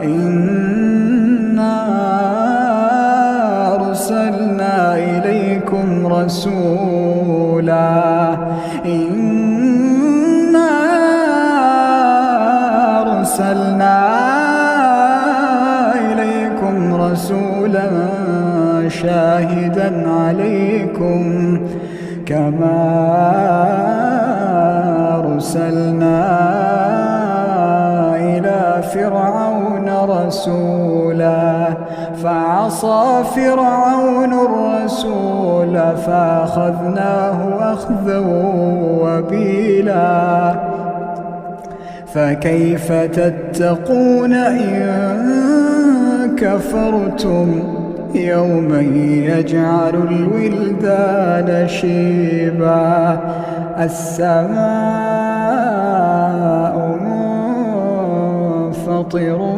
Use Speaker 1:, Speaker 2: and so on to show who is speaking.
Speaker 1: إنا أرسلنا إليكم رسولا شاهدا عليكم كما أرسلنا إلى فرعون رسولا فعصى فرعون الرسول فأخذناه أخذا وبيلا فكيف تتقون إن كفرتم يوما يجعل الولدان شيبا السماء منفطر